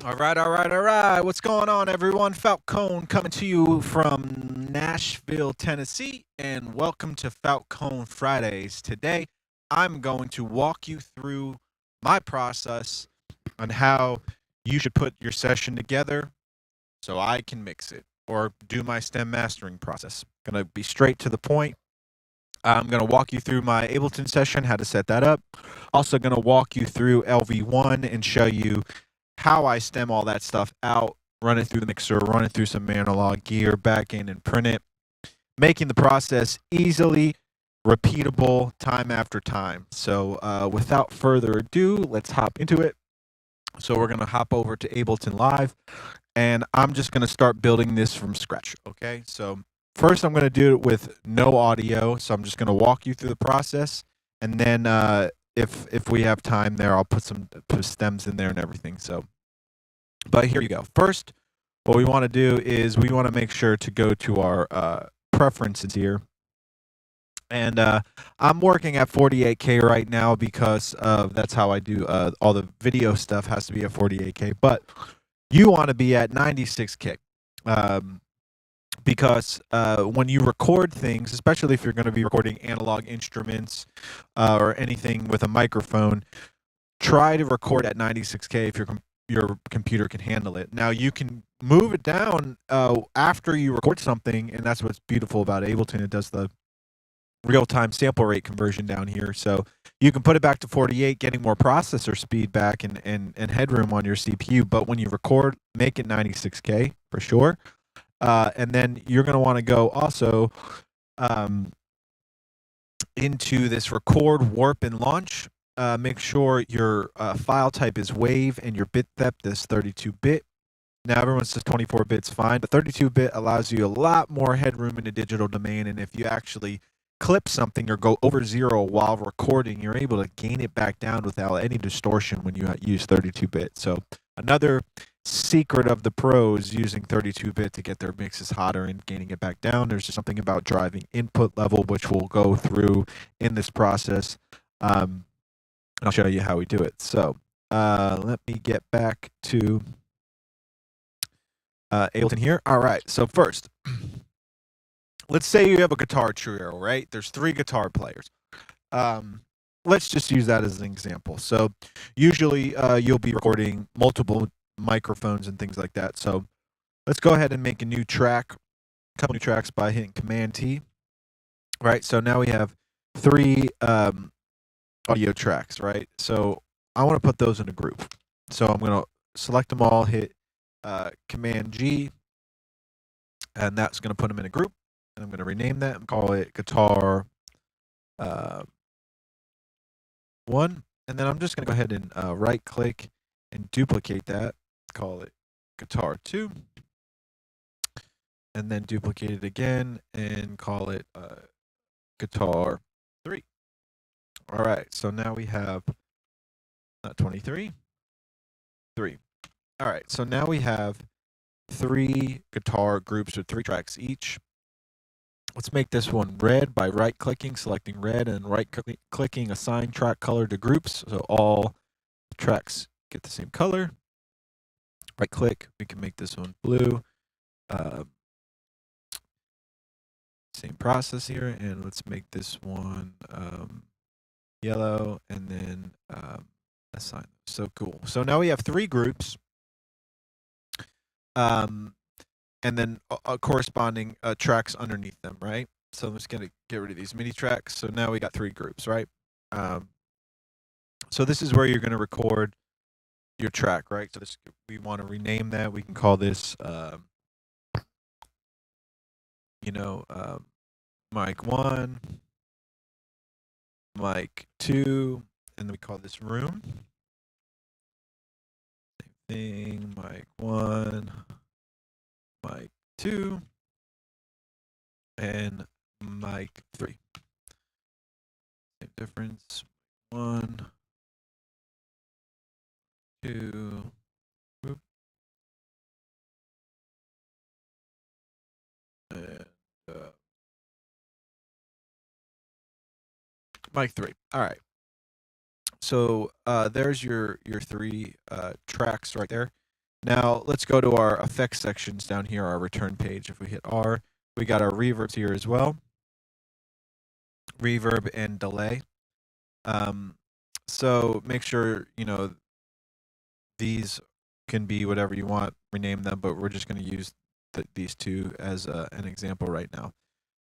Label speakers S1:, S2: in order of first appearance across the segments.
S1: All right, all right, all right. What's going on, everyone? Falcone coming to you from Nashville, Tennessee, and welcome to Falcone Fridays. Today, I'm going to walk you through my process on how you should put your session together so I can mix it or do my stem mastering process. Going to be straight to the point. I'm going to walk you through my Ableton session, how to set that up. Also going to walk you through LV1 and show you how I stem all that stuff out, run it through the mixer, run it through some analog gear, back in and print it, making the process easily repeatable time after time. So without further ado, let's hop into it. So we're going to hop over to Ableton Live, and I'm just going to start building this from scratch, okay? So first I'm going to do it with no audio, so I'm just going to walk you through the process, and then if we have time there, I'll put stems in there and everything. But here you go. First, what we want to do is we want to make sure to go to our preferences here. And I'm working at 48K right now because that's how I do all the video stuff has to be at 48K. But you want to be at 96K because when you record things, especially if you're going to be recording analog instruments or anything with a microphone, try to record at 96K if your computer can handle it. Now you can move it down after you record something, and that's what's beautiful about Ableton. It does the real-time sample rate conversion down here, so you can put it back to 48, getting more processor speed back and headroom on your CPU. But when you record, make it 96K for sure. And then you're going to want to go also into this record, warp, and launch. Make sure your file type is WAV and your bit depth is 32-bit. Now everyone says 24 bit's fine, but 32-bit allows you a lot more headroom in the digital domain, and if you actually clip something or go over 0 while recording, you're able to gain it back down without any distortion when you use 32-bit. So another secret of the pros using 32-bit to get their mixes hotter and gaining it back down. There's just something about driving input level, which we'll go through in this process. And I'll show you how we do it. So let me get back to Ableton here. All right, so first, let's say you have a guitar trio, right? There's 3 guitar players. Let's just use that as an example. So usually you'll be recording multiple microphones and things like that. So let's go ahead and make a new track, a couple new tracks by hitting Command T. Right, so now we have 3 audio tracks, right? So I want to put those in a group. So I'm going to select them all, hit Command G, and that's going to put them in a group. And I'm going to rename that and call it Guitar 1. And then I'm just going to go ahead and right click and duplicate that, call it Guitar 2. And then duplicate it again and call it Guitar 3. All right, so now we have 23, 3. All right, so now we have 3 guitar groups with 3 tracks each. Let's make this one red by right-clicking, selecting red, and right-clicking assign track color to groups, so all tracks get the same color. Right-click, we can make this one blue. Same process here, and let's make this one yellow, and then assign. So cool. So now we have 3 groups. And then corresponding tracks underneath them, right? So I'm just going to get rid of these mini tracks. So now we got 3 groups, right? So this is where you're going to record your track, right? So we want to rename that. We can call this, mic 1, mic 2, and then we call this room. Same thing, mic 1, mic 2, and mic 3. Same difference. 1, 2, whoop, and mic 3. All right. So there's your 3 tracks right there. Now let's go to our effects sections down here, our return page. If we hit R, we got our reverbs here as well. Reverb and delay. So make sure, you know, these can be whatever you want, rename them, but we're just going to use these two as an example right now.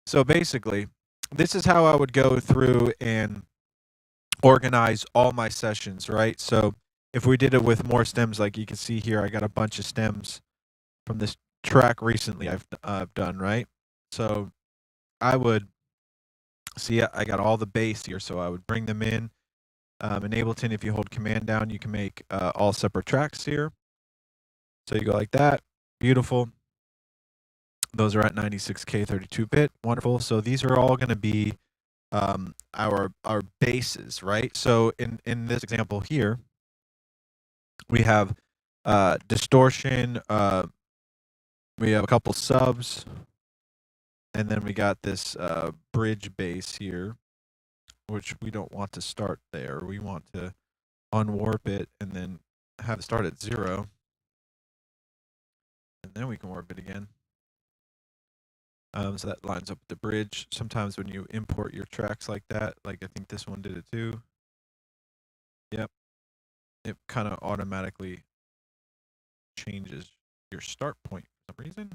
S1: So basically, this is how I would go through and organize all my sessions, right? So if we did it with more stems, like you can see here, I got a bunch of stems from this track recently I've done, right? So I would see I got all the bass here, so I would bring them in. In Ableton, if you hold Command down, you can make all separate tracks here. So you go like that, beautiful. Those are at 96K 32-bit, wonderful. So these are all going to be our basses, right? So in this example here, we have distortion, we have a couple subs, and then we got this bridge bass here, which we don't want to start there. We want to unwarp it and then have it start at 0. And then we can warp it again. So that lines up the bridge. Sometimes when you import your tracks like that, like I think this one did it too. Yep. It kind of automatically changes your start point for some reason.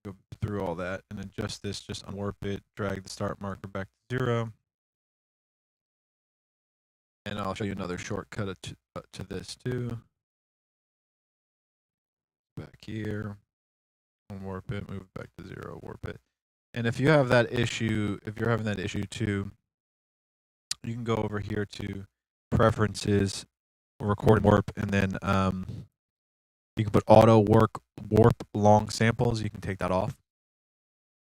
S1: Go through all that and adjust this, just unwarp it, drag the start marker back to 0. And I'll show you another shortcut to this too. Back here, unwarp it, move it back to 0, warp it. And if you have that issue, if you're having that issue too, you can go over here to preferences, record and warp, and then you can put auto warp long samples. You can take that off,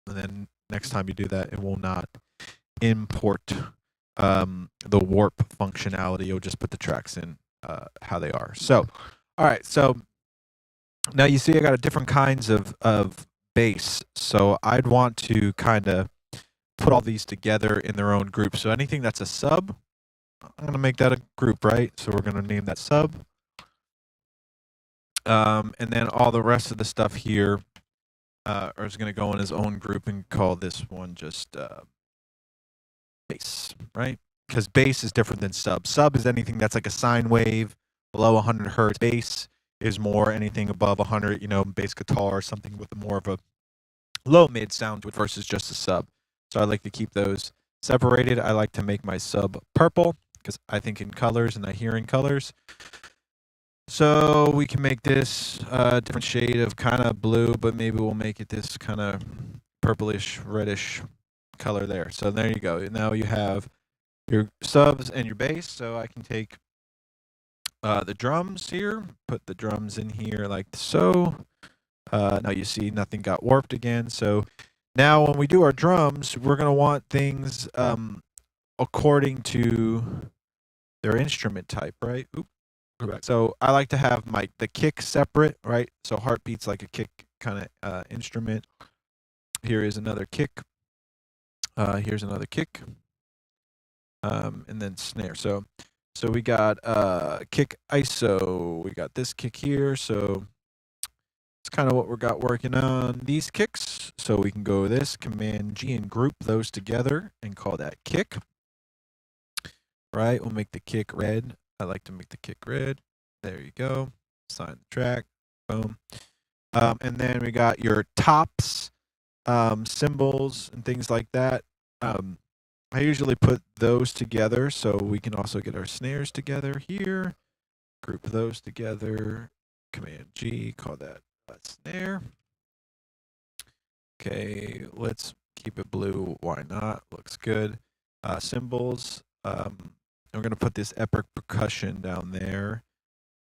S1: and then next time you do that, it will not import the warp functionality. You'll just put the tracks in how they are. So, all right. So now you see I got a different kinds of bass. So I'd want to kind of put all these together in their own group. So anything that's a sub, I'm going to make that a group, right? So we're going to name that sub. And then all the rest of the stuff here is going to go in his own group and call this one just bass, right? Because bass is different than sub. Sub is anything that's like a sine wave below 100 hertz. Bass is more anything above 100, you know, bass guitar or something with more of a low mid sound to it versus just a sub. So I like to keep those separated. I like to make my sub purple because I think in colors and I hear in colors. So we can make this a different shade of kind of blue, but maybe we'll make it this kind of purplish, reddish color there. So there you go. Now you have your subs and your bass. So I can take the drums here, put the drums in here like so. Now you see nothing got warped again. So now when we do our drums, we're going to want things according to their instrument type, right? Oop. So I like to have the kick separate, right? So heartbeat's like a kick kind of instrument. Here is another kick. Here's another kick. And then snare. So we got kick ISO. We got this kick here. So it's kind of what we got working on these kicks. So we can go this Command G and group those together and call that kick. Right? We'll make the kick red. I like to make the kick red. There you go. Sign the track. Boom. And then we got your tops, cymbals, and things like that. I usually put those together so we can also get our snares together here. Group those together. Command G, call that snare. Okay, let's keep it blue. Why not? Looks good. Cymbals. I'm going to put this epic percussion down there.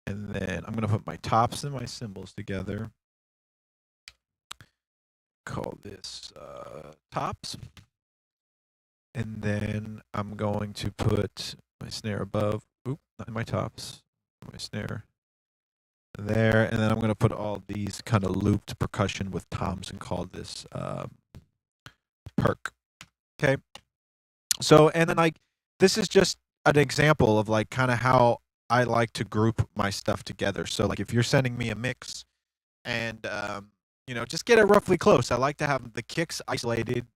S1: And then I'm going to put my tops and my cymbals together. Call this tops. And then I'm going to put my snare above. Oop, not my tops. My snare there. And then I'm going to put all these kind of looped percussion with toms and call this perk. Okay. So, and then this is just an example of kind of how I like to group my stuff together. So like if you're sending me a mix and you know, just get it roughly close. I like to have the kicks isolated,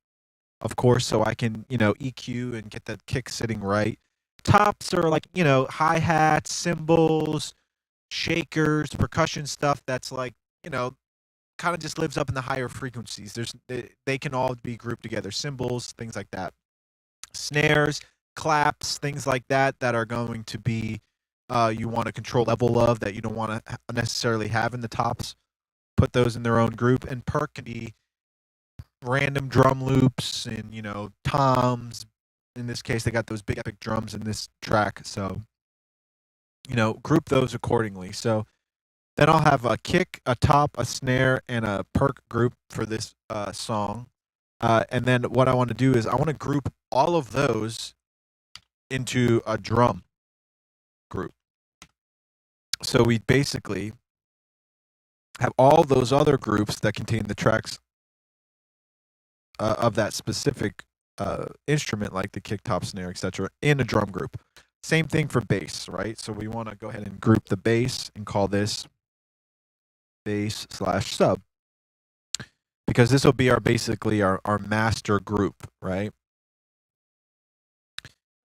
S1: of course, so I can, you know, EQ and get the kick sitting right. Tops are like, you know, hi-hats, cymbals, shakers, percussion stuff that's like, you know, kind of just lives up in the higher frequencies. They can all be grouped together. Cymbals, things like that. Snares, claps, things like that that are going to be you want a control level of that you don't want to necessarily have in the tops. Put those in their own group. And perk can be random drum loops and, you know, toms. In this case, they got those big epic drums in this track, so, you know, group those accordingly. So then I'll have a kick, a top, a snare, and a perk group for this song. And then what I want to do is I want to group all of those into a drum group. So we basically have all those other groups that contain the tracks of that specific instrument, like the kick, top, snare, etc., in a drum group. Same thing for bass, right? So we want to go ahead and group the bass and call this bass/sub, because this will be basically our master group, right?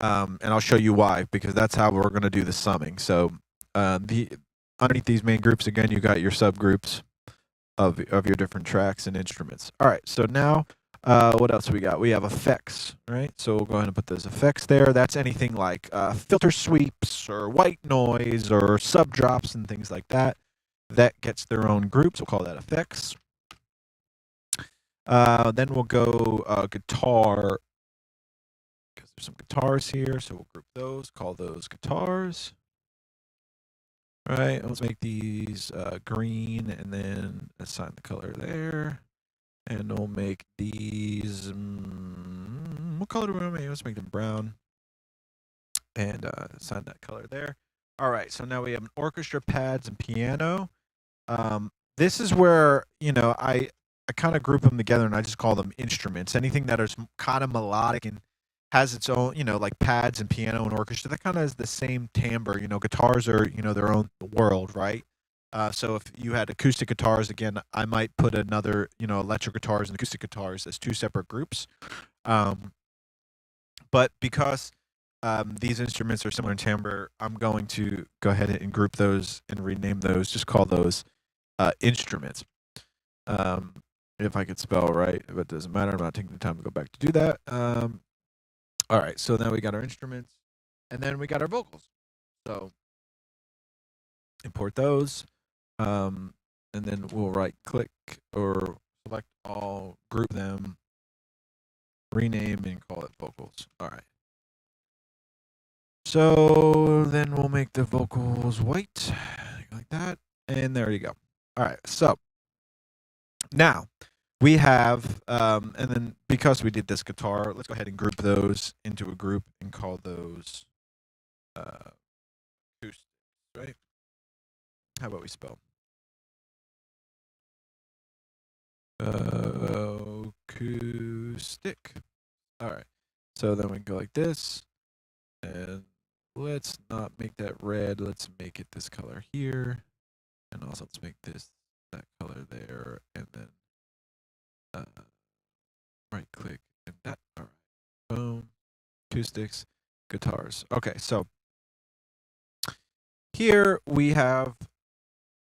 S1: And I'll show you why, because that's how we're going to do the summing. So underneath these main groups, again, you got your subgroups of your different tracks and instruments. All right, so now what else we got? We have effects, right? So we'll go ahead and put those effects there. That's anything like filter sweeps or white noise or sub drops and things like that. That gets their own groups. We'll call that effects. Then we'll go guitar, because there's some guitars here, so we'll group those, call those guitars. All right, let's make these green and then assign the color there. And we'll make these, what color do we want to make? Let's make them brown. And assign that color there. All right, so now we have an orchestra, pads, and piano. This is where, you know, I kind of group them together and I just call them instruments. Anything that is kind of melodic and has its own, you know, like pads and piano and orchestra, that kind of has the same timbre. You know, guitars are, you know, their own world, right? So if you had acoustic guitars, again, I might put another, you know, electric guitars and acoustic guitars as two separate groups. But because these instruments are similar in timbre, I'm going to go ahead and group those and rename those. Just call those instruments. If I could spell right, but it doesn't matter. I'm not taking the time to go back to do that. All right, so now we got our instruments, and then we got our vocals. So import those, and then we'll right-click or select all, group them, rename, and call it vocals. All right. So then we'll make the vocals white, like that, and there you go. All right, so now we have, and then because we did this guitar, let's go ahead and group those into a group and call those acoustics, right? How about we spell? Acoustic. All right, so then we go like this, and let's not make that red. Let's make it this color here, and also let's make this that color there, and then right click and that. All right, boom. Acoustics, guitars. Okay, so here we have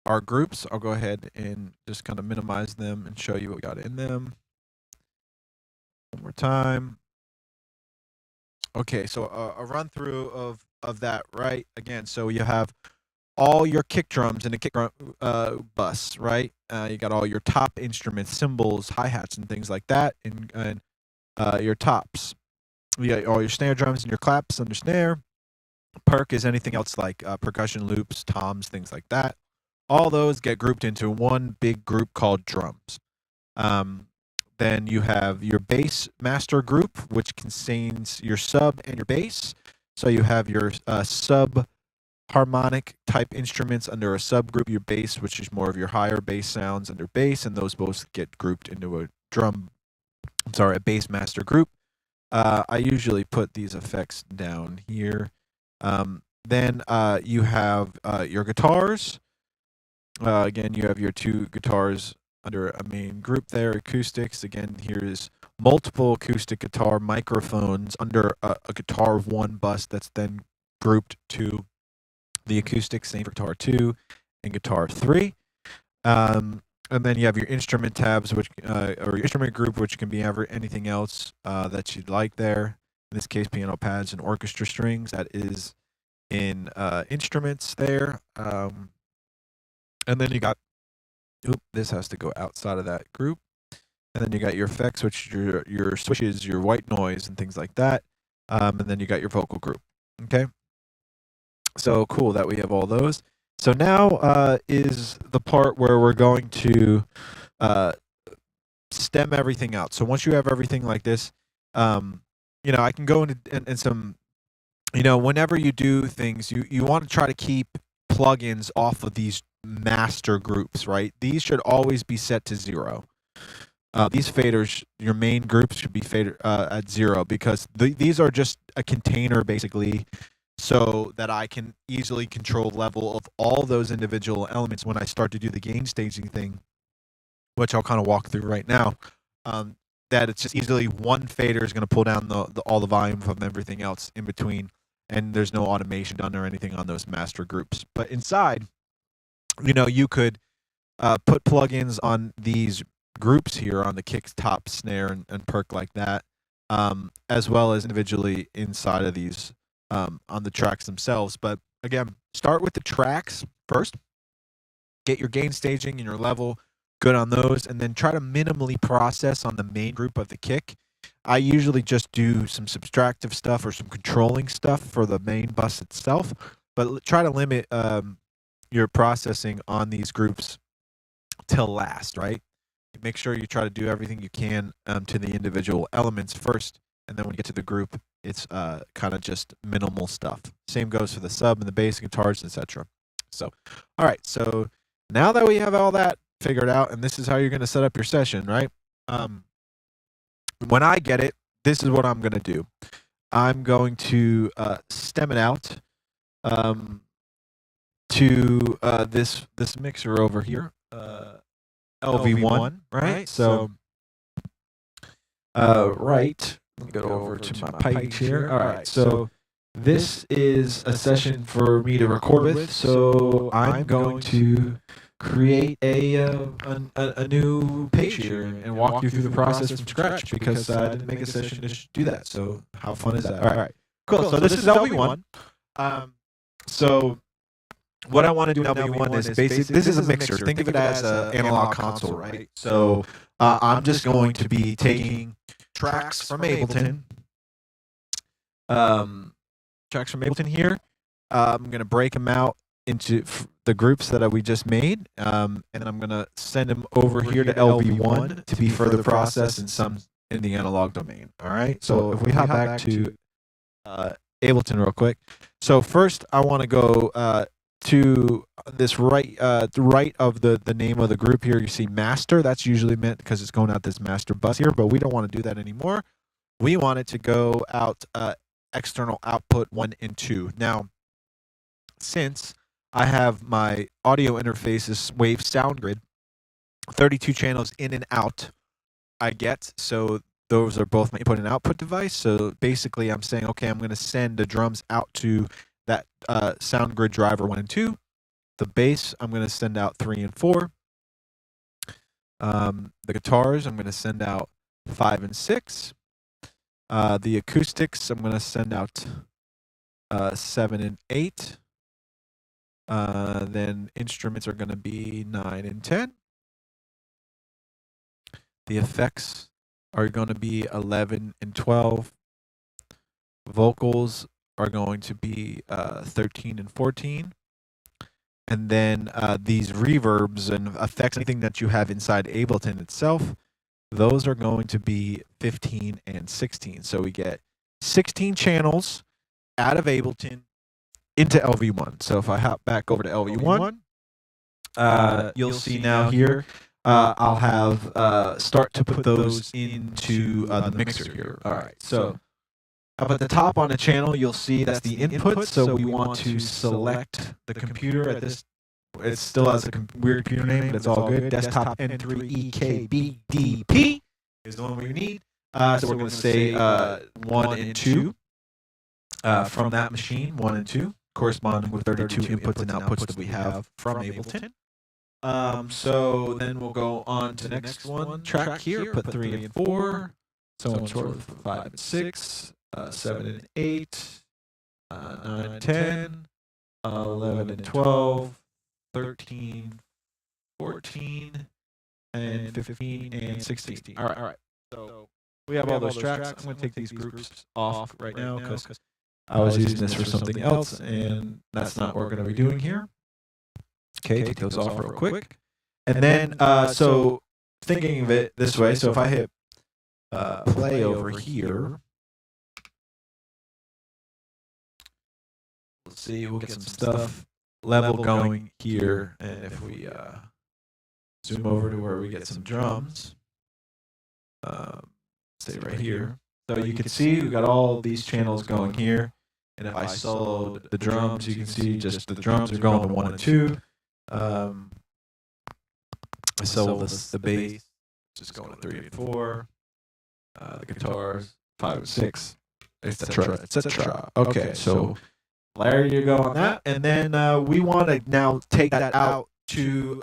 S1: our groups. I'll go ahead and just kind of minimize them and show you what we got in them. One more time. Okay, so a run through of that, right? Again, so you have all your kick drums in a kick drum bus, right? You got all your top instruments, cymbals, hi-hats, and things like that, and your tops. You got all your snare drums and your claps under snare. Perk is anything else like percussion loops, toms, things like that. All those get grouped into one big group called drums. Then you have your bass master group, which contains your sub and your bass. So you have your sub harmonic type instruments under a subgroup, your bass, which is more of your higher bass sounds under bass, and those both get grouped into a bass master group. I usually put these effects down here. Then you have your guitars. Again, you have your two guitars under a main group there. Acoustics. Again, here's multiple acoustic guitar microphones under a guitar 1 bus that's then grouped to the acoustic, same for guitar 2 and guitar 3. And then you have your instrument tabs, which or your instrument group, which can be anything else that you'd like there. In this case, piano pads and orchestra strings. That is in instruments there. And then you got, this has to go outside of that group. And then you got your effects, which your switches, your white noise, and things like that. And then you got your vocal group. Okay. So cool that we have all those. So now is the part where we're going to stem everything out. So once you have everything like this, I can go into some, whenever you do things, you want to try to keep plugins off of these master groups, right? These should always be set to 0. These faders, your main groups should be fader at 0 because these are just a container basically, so that I can easily control level of all those individual elements when I start to do the gain staging thing, which I'll kind of walk through right now. That it's just easily one fader is going to pull down all the volume from everything else in between, and there's no automation done or anything on those master groups. But inside, you could put plugins on these groups here on the kick, top, snare, and perk like that, as well as individually inside of these on the tracks themselves. But again, start with the tracks first, get your gain staging and your level good on those, and then try to minimally process on the main group of the kick. I usually just do some subtractive stuff or some controlling stuff for the main bus itself, but try to limit your processing on these groups till last, right? Make sure you try to do everything you can to the individual elements first, and then when you get to the group, it's kind of just minimal stuff. Same goes for the sub and the bass guitars, etc. So, all right, so now that we have all that figured out, and this is how you're going to set up your session, right? When I get it, this is what I'm going to do. I'm going to stem it out to this mixer over here, LV1, right? So, right. Let me go over to my page here. All right, so this is a session for me to record with. So I'm going to create a new page here and walk you through the process from scratch because I didn't make a session to do that. So how fun is that? All right, cool. So this is LV1. So what I want to do in LV1 is basically, this is a mixer. Think of it as an analog console, right? So I'm just going to be taking tracks from Ableton. Tracks from Ableton here. I'm going to break them out into the groups that we just made, and then I'm going to send them over here to LV1 to be further processed in the analog domain. All right. So if we hop back to Ableton real quick. So first, I want to go to this right of the name of the group here. You see master. That's usually meant because it's going out this master bus here, but we don't want to do that anymore. We want it to go out external output 1 and 2. Now, since I have my audio interfaces wave sound grid, 32 channels in and out I get, so those are both my input and output device. So basically I'm saying, okay, I'm going to send the drums out to that sound grid driver 1 and 2. The bass, I'm going to send out 3 and 4. The guitars, I'm going to send out 5 and 6. The acoustics, I'm going to send out 7 and 8. Then instruments are going to be 9 and 10. The effects are going to be 11 and 12. Vocals are going to be 13 and 14. And then these reverbs and effects, anything that you have inside Ableton itself, those are going to be 15 and 16. So we get 16 channels out of Ableton into LV1. So if I hop back over to LV1, you'll see now here, I'll have start to put those into the mixer here. All right. So Up at the top on the channel, you'll see that's the input. So we want to select the computer at this. It still has a weird computer name, but it's all good. Desktop N3EKBDP is the one we need. So we're going to say 1 and 2 from that machine, 1 and 2, corresponding with 32 inputs and outputs that we have from Ableton. So then we'll go on to the next one track here, put 3 and 4, so on sort of 5 and 6, 7 and 8, 9 and 10, 11 and 12, 13, 14, and 15, and 16. All right. So we have all those tracks. I'm going to take these groups off right now because I was using this for something else, and that's not what we're going to be doing here. Okay, take those off real quick. And then, so thinking of it this way, so if I hit play over here, let's see, we'll get some stuff level going here, and if we zoom over to where we get some drums, stay right here. So you can see we got all these channels going here, and if I soloed the drums, you can see just the drums are going to 1 and 2. I soloed the bass, just going to 3 and 4. The guitars 5 and 6, etc. Okay, so Larry, you go on that, and then we want to now take that out to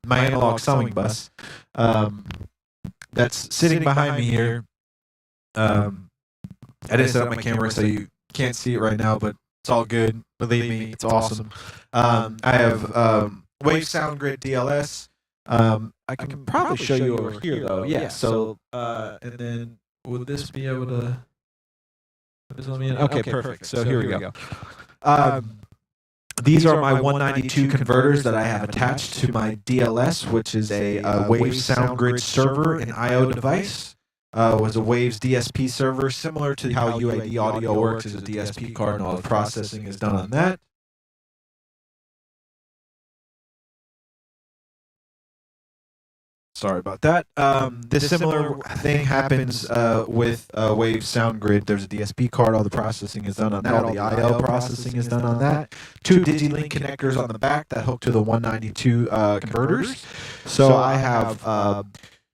S1: my analog summing bus that's sitting behind me here. I didn't set up my camera, so you can't see it right now, but it's all good. Believe me, it's awesome. I have Wave Sound Grid DLS. I can probably show you over here, though. Yeah, so, and then would this be able to... Okay, perfect. So here we go. These are my 192 converters that I have attached to my DLS, which is a Wave Sound Grid server and I/O device. Was a Waves DSP server, similar to how UAD audio works as a DSP card, and all the processing is done on that. Sorry about that. This similar thing happens with Wave Sound Grid. There's a DSP card. All the processing is done on that. All the I/O processing is done on that. 2 DigiLink connectors on the back that hook to the 192 converters. So I have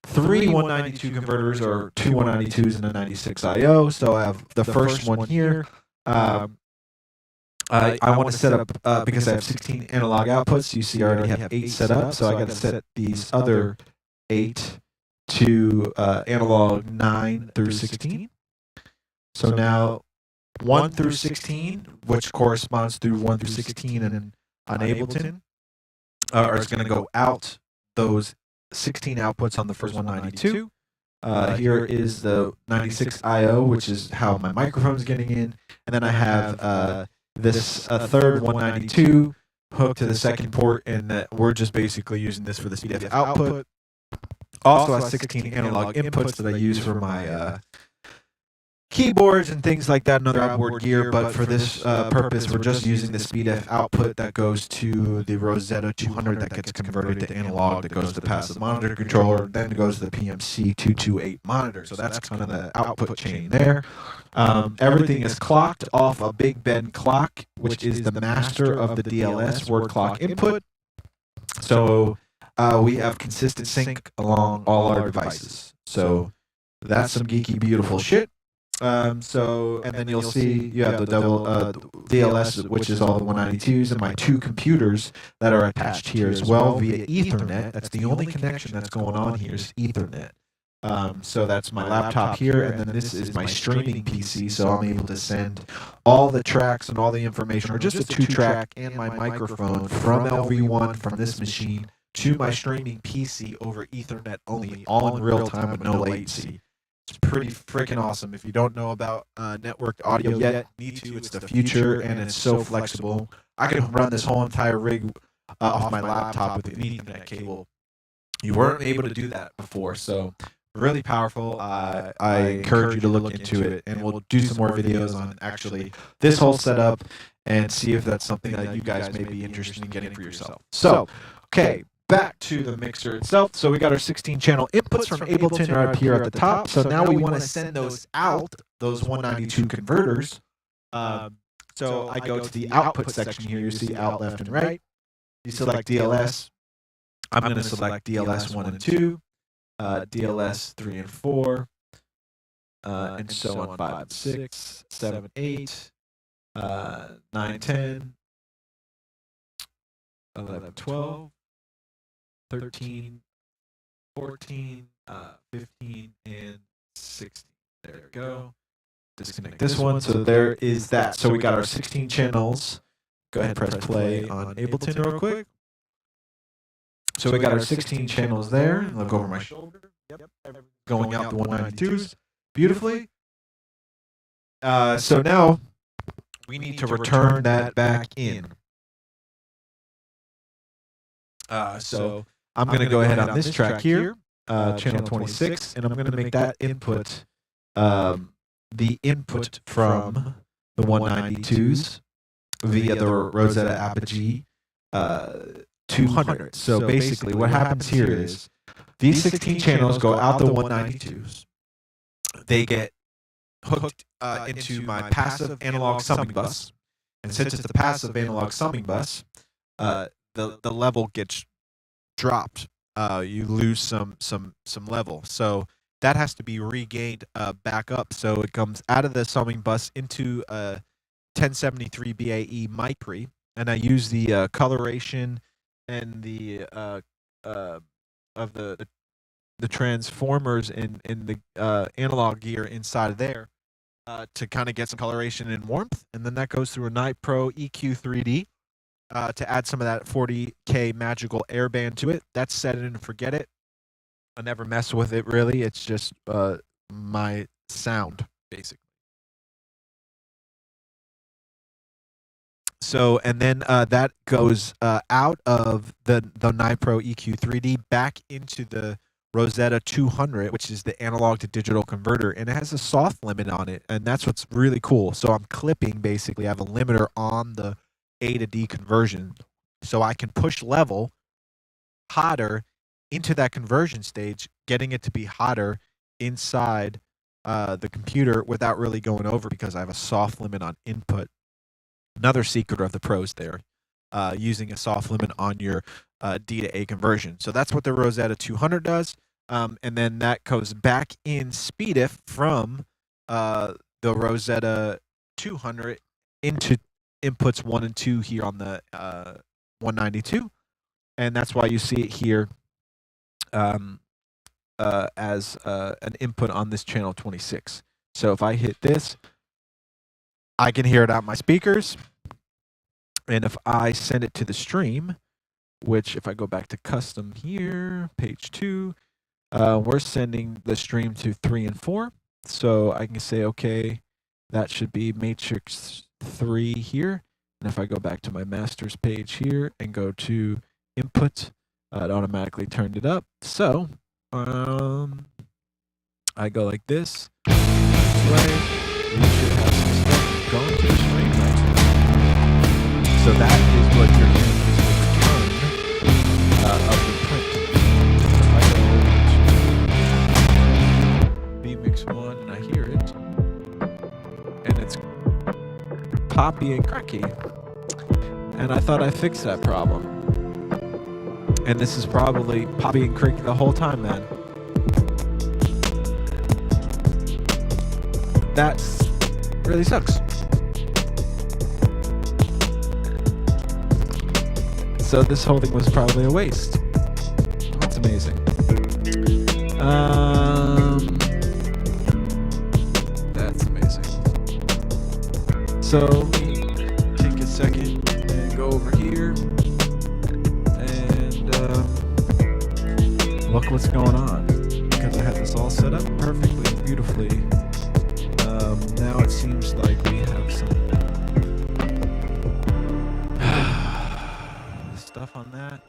S1: 3 192 converters, or 2 192s and a 96 I/O. So I have the first one here. I want to set up, because I have 16 analog outputs. You see I already have 8 set up. So I got to set these other 8 to analog 9 through 16. So now 1 through 16, which corresponds through 1 through 16 and on Ableton, is going to go out those 16 outputs on the first 192. Here is the 96 I/O, which is how my microphone is getting in. And then I have this third 192 hooked to the second port, and we're just basically using this for the SpeedF output. Also has 16 analog inputs that I use for my keyboards and things like that, and other outboard gear, but for this purpose, we're just using the SpeedF output that goes to the Rosetta 200 that gets converted to analog, that goes to the passive monitor controller, then goes to the PMC 228 monitor. So that's kind of the output chain there. Everything is clocked off a Big Ben clock, which is the master of the DLS word clock input. So we have consistent sync along all our devices. So that's some geeky, beautiful shit. And then you'll see you have the double DLS, which is all the 192s, and my 2 computers that are attached here as well via Ethernet. That's the only connection that's going on here is Ethernet. So that's my laptop here, and then this is my streaming PC, so I'm able to send all the tracks and all the information, or just a 2-track and my microphone from LV1 from this machine to my streaming PC over Ethernet only, all in real time with no latency. It's pretty freaking awesome. If you don't know about networked audio yet, need to. It's the future, and it's so flexible. I can run this whole entire rig off my laptop with an Ethernet cable. You weren't able to do that before, so really powerful. I encourage you to look into it, and we'll do some more videos on actually this whole setup and see if that's something that you guys may be interested in getting for yourself. So, okay. Back to the mixer itself. So we got our 16 channel inputs from Ableton right up here at the top. So now we want to send those out those 192 converters. So I go to the output section here. You see out, left, and right. You select DLS. I'm going to select DLS 1 and 2, DLS 3 and 4, and so on 5 and 6, 7, 8, 9, 10, 11, 12, 13, 14, 15, and 16. There we go. Disconnect this one. So there is that. So we got our 16 channels. Go ahead and press play on Ableton real quick. So we got our 16 channels there. Look over my shoulder. Yep. Going out the 192s beautifully. So now we need to return that back in. So I'm going to go ahead on this track here, channel 26, and I'm going to make that input the input from the 192s via the Rosetta Apogee 200. So basically what happens here is these 16 channels go out the 192s. They get hooked into my passive analog summing bus. And since it's the passive analog summing bus, the level gets dropped. You lose some level. So that has to be regained back up. So it comes out of the summing bus into 1073 BAE mic pre, and I use the coloration and the of the transformers in the analog gear inside of there to kind of get some coloration and warmth, and then that goes through a Night Pro EQ 3D to add some of that 40K magical airband to it. That's set it and forget it. I never mess with it really. It's just my sound basically. So, and then that goes out of the Night Pro EQ 3D back into the Rosetta 200, which is the analog to digital converter, and it has a soft limit on it, and that's what's really cool. So I'm clipping basically. I have a limiter on the A to D conversion, so I can push level hotter into that conversion stage, getting it to be hotter inside the computer without really going over because I have a soft limit on input. Another secret of the pros there, using a soft limit on your D to A conversion. So that's what the Rosetta 200 does. And then that goes back in SpeedIF from the Rosetta 200 into inputs 1 and 2 here on the 192. And that's why you see it here as an input on this channel 26. So if I hit this, I can hear it out my speakers. And if I send it to the stream, which if I go back to custom here, page 2, we're sending the stream to 3 and 4. So I can say, okay, that should be matrix 3 here. And if I go back to my masters page here and go to input, it automatically turned it up. So I go like this, play. We should have some stuff going to the stream right now. So that is what you're hearing is the return of the print. If I go to B-Mix 1 and I hear it, and it's poppy and cracky. And I thought I fixed that problem. And this is probably poppy and cracky the whole time, man. That really sucks. So this whole thing was probably a waste. That's amazing. That's amazing. So let me take a second and go over here and look what's going on. Because I had this all set up perfectly, beautifully. Now it seems like we have some stuff on that.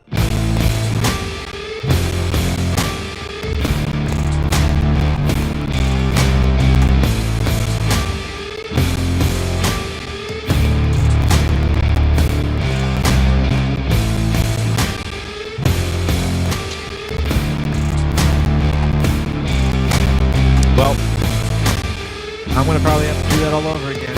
S1: Well, I'm gonna probably have to do that all over again.